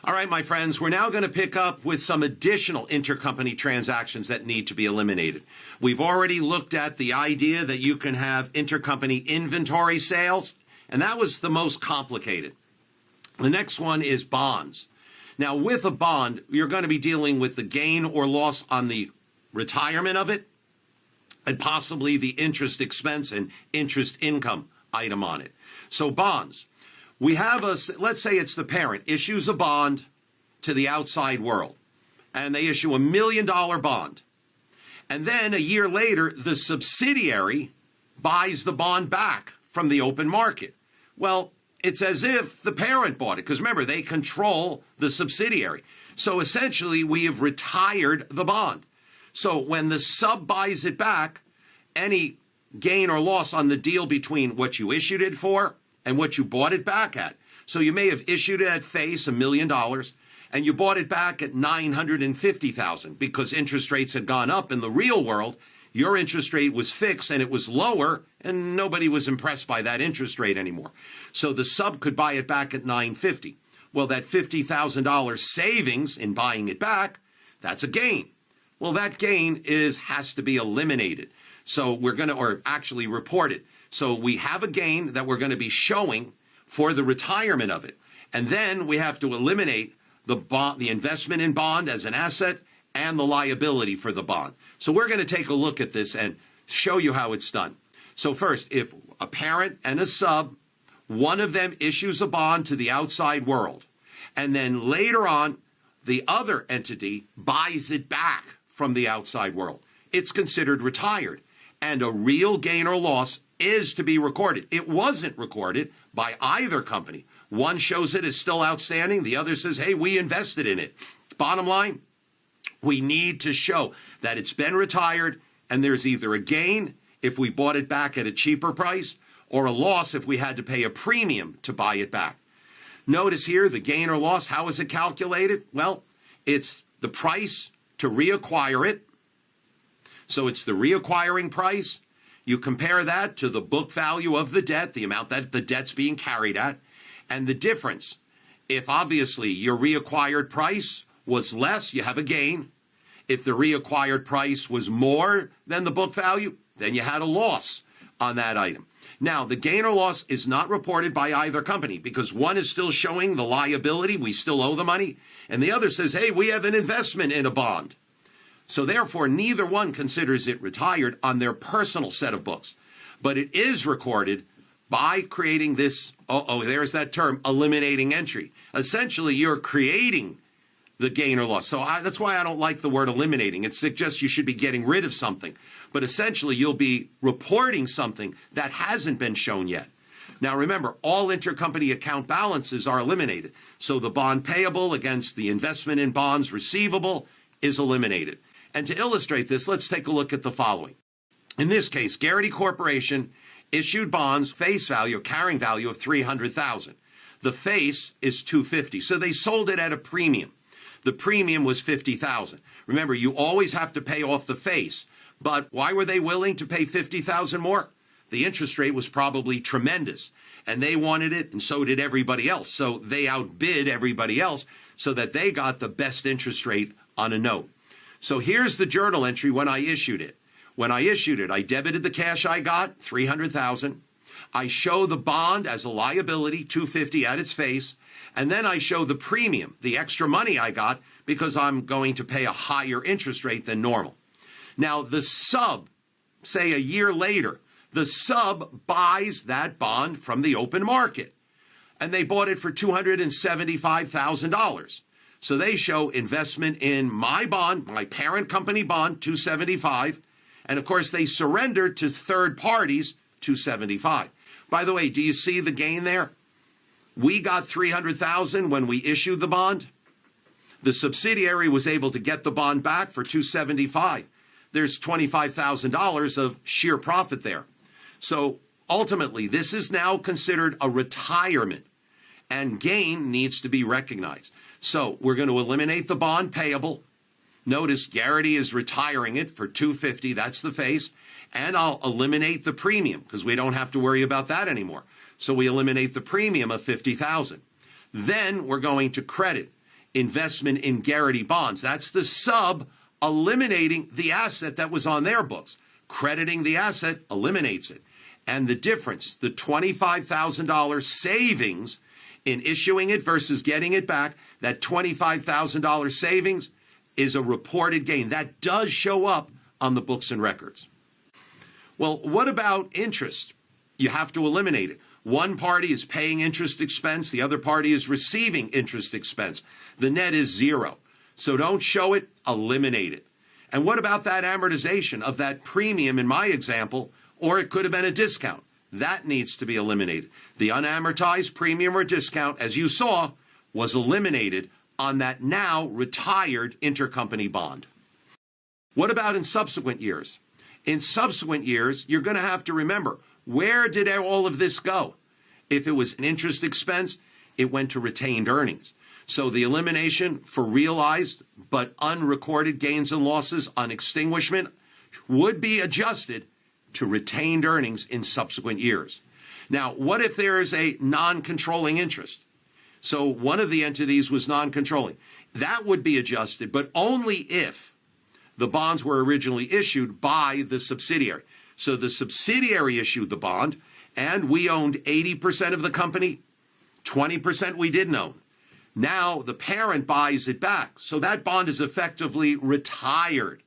All right, my friends, we're now going to pick up with some additional intercompany transactions that need to be eliminated. We've already looked at the idea that you can have intercompany inventory sales, and that was the most complicated. The next one is bonds. Now, with a bond, you're going to be dealing with the gain or loss on the retirement of it, and possibly the interest expense and interest income item on it. So bonds. We have let's say it's the parent, issues a bond to the outside world, and they issue $1 million bond. And then a year later, the subsidiary buys the bond back from the open market. Well, it's as if the parent bought it, because remember, they control the subsidiary. So essentially, we have retired the bond. So when the sub buys it back, any gain or loss on the deal between what you issued it for and what you bought it back at. So you may have issued it at face $1 million, and you bought it back at $950,000 because interest rates had gone up. In the real world, your interest rate was fixed and it was lower, and nobody was impressed by that interest rate anymore. So the sub could buy it back at $950,000. Well, that $50,000 savings in buying it back, that's a gain. Well, that gain has to be eliminated. So we're going to, or actually reported. So we have a gain that we're going to be showing for the retirement of it. And then we have to eliminate the bond, the investment in bond as an asset, and the liability for the bond. So we're going to take a look at this and show you how it's done. So first, if a parent and a sub, one of them issues a bond to the outside world, and then later on, the other entity buys it back from the outside world, it's considered retired. And a real gain or loss is to be recorded. It wasn't recorded by either company. One shows it as still outstanding. The other says, hey, we invested in it. Bottom line, we need to show that it's been retired, and there's either a gain if we bought it back at a cheaper price, or a loss if we had to pay a premium to buy it back. Notice here the gain or loss. How is it calculated? Well, it's the price to reacquire it. So it's the reacquiring price. You compare that to the book value of the debt, the amount that the debt's being carried at, and the difference. If obviously your reacquired price was less, you have a gain. If the reacquired price was more than the book value, then you had a loss on that item. Now, the gain or loss is not reported by either company because one is still showing the liability, we still owe the money, and the other says, hey, we have an investment in a bond. So therefore, neither one considers it retired on their personal set of books. But it is recorded by creating this, there's that term, eliminating entry. Essentially, you're creating the gain or loss. So that's why I don't like the word eliminating. It suggests you should be getting rid of something. But essentially, you'll be reporting something that hasn't been shown yet. Now, remember, all intercompany account balances are eliminated. So the bond payable against the investment in bonds receivable is eliminated. And to illustrate this, let's take a look at the following. In this case, Garrity Corporation issued bonds, face value, carrying value of $300,000. The face is $250,000. So they sold it at a premium. The premium was $50,000. Remember, you always have to pay off the face. But why were they willing to pay $50,000 more? The interest rate was probably tremendous, and they wanted it, and so did everybody else. So they outbid everybody else so that they got the best interest rate on a note. So here's the journal entry when I issued it. When I issued it, I debited the cash I got, $300,000. I show the bond as a liability, $250,000 at its face, and then I show the premium, the extra money I got, because I'm going to pay a higher interest rate than normal. Now, the sub, say a year later, the sub buys that bond from the open market, and they bought it for $275,000. So they show investment in my bond, my parent company bond, $275,000, and of course they surrendered to third parties, $275,000. By the way, do you see the gain there? We got $300,000 when we issued the bond. The subsidiary was able to get the bond back for $275,000. There's $25,000 of sheer profit there. So ultimately, this is now considered a retirement, and gain needs to be recognized. So we're going to eliminate the bond payable. Notice Garrity is retiring it for $250,000. That's the face. And I'll eliminate the premium because we don't have to worry about that anymore. So we eliminate the premium of $50,000. Then we're going to credit. investment in Garrity bonds. That's the sub eliminating the asset that was on their books. Crediting the asset eliminates it. And the difference, the $25,000 savings in issuing it versus getting it back, that $25,000 savings is a reported gain. That does show up on the books and records. Well, what about interest? You have to eliminate it. One party is paying interest expense, the other party is receiving interest expense. The net is zero. So don't show it, eliminate it. And what about that amortization of that premium in my example, or it could have been a discount? That needs to be eliminated. The unamortized premium or discount, as you saw, was eliminated on that now retired intercompany bond. What about in subsequent years? In subsequent years, you're going to have to remember, where did all of this go? If it was an interest expense, it went to retained earnings. So the elimination for realized but unrecorded gains and losses on extinguishment would be adjusted to retained earnings in subsequent years. Now, what if there is a non-controlling interest? So one of the entities was non-controlling. That would be adjusted, but only if the bonds were originally issued by the subsidiary. So the subsidiary issued the bond, and we owned 80% of the company, 20% we didn't own. Now the parent buys it back, so that bond is effectively retired.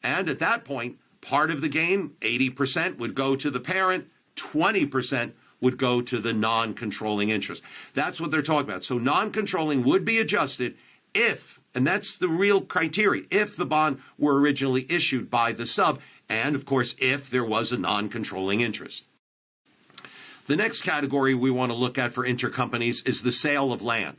And at that point, part of the gain, 80%, would go to the parent, 20% would go to the non-controlling interest. That's what they're talking about. So non-controlling would be adjusted if, and that's the real criteria, if the bond were originally issued by the sub, and of course, if there was a non-controlling interest. The next category we want to look at for intercompanies is the sale of land.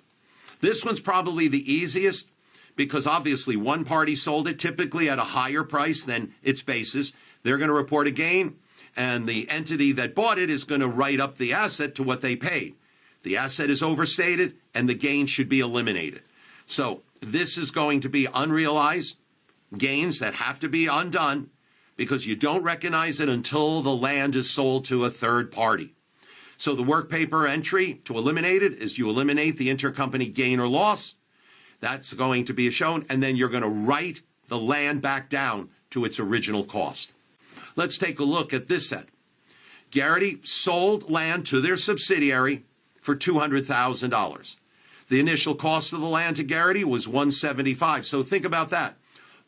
This one's probably the easiest because obviously one party sold it typically at a higher price than its basis. They're going to report a gain, and the entity that bought it is going to write up the asset to what they paid. The asset is overstated, and the gain should be eliminated. So this is going to be unrealized gains that have to be undone because you don't recognize it until the land is sold to a third party. So the work paper entry to eliminate it is you eliminate the intercompany gain or loss. That's going to be shown, and then you're going to write the land back down to its original cost. Let's take a look at this set. Garrity sold land to their subsidiary for $200,000. The initial cost of the land to Garrity was $175,000. So think about that.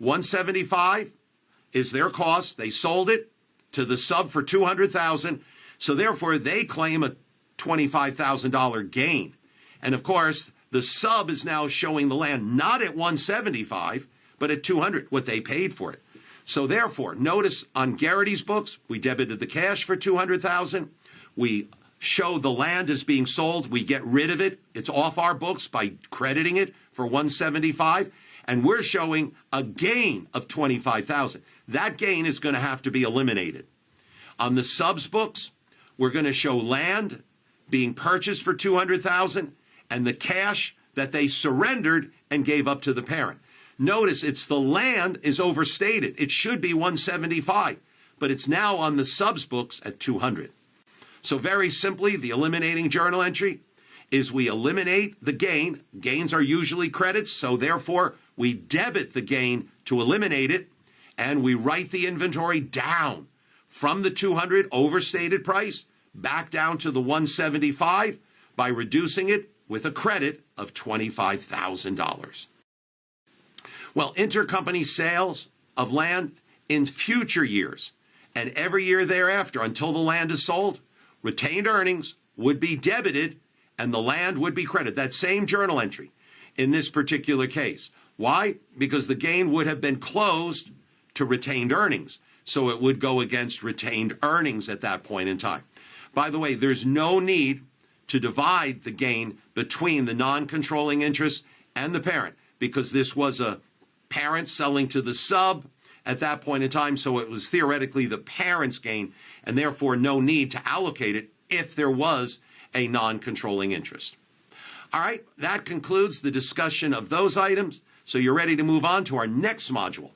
$175,000 is their cost. They sold it to the sub for $200,000. So therefore, they claim a $25,000 gain. And of course, the sub is now showing the land not at $175,000, but at $200,000, what they paid for it. So therefore, notice on Garrity's books, we debited the cash for $200,000. We show the land as being sold. We get rid of it. It's off our books by crediting it for $175,000. And we're showing a gain of $25,000. That gain is going to have to be eliminated. On the subs books, we're going to show land being purchased for $200,000 and the cash that they surrendered and gave up to the parent. Notice it's the land is overstated. It should be $175,000, but it's now on the subs books at $200,000. So very simply, the eliminating journal entry is we eliminate the gain. Gains are usually credits, so therefore we debit the gain to eliminate it, and we write the inventory down from the $200,000 overstated price back down to the $175,000 by reducing it with a credit of $25,000. Well, intercompany sales of land in future years and every year thereafter until the land is sold, retained earnings would be debited and the land would be credited. That same journal entry in this particular case. Why? Because the gain would have been closed to retained earnings. So it would go against retained earnings at that point in time. By the way, there's no need to divide the gain between the non-controlling interest and the parent because this was a parent selling to the sub at that point in time, so it was theoretically the parent's gain and therefore no need to allocate it if there was a non-controlling interest. All right, that concludes the discussion of those items, so you're ready to move on to our next module.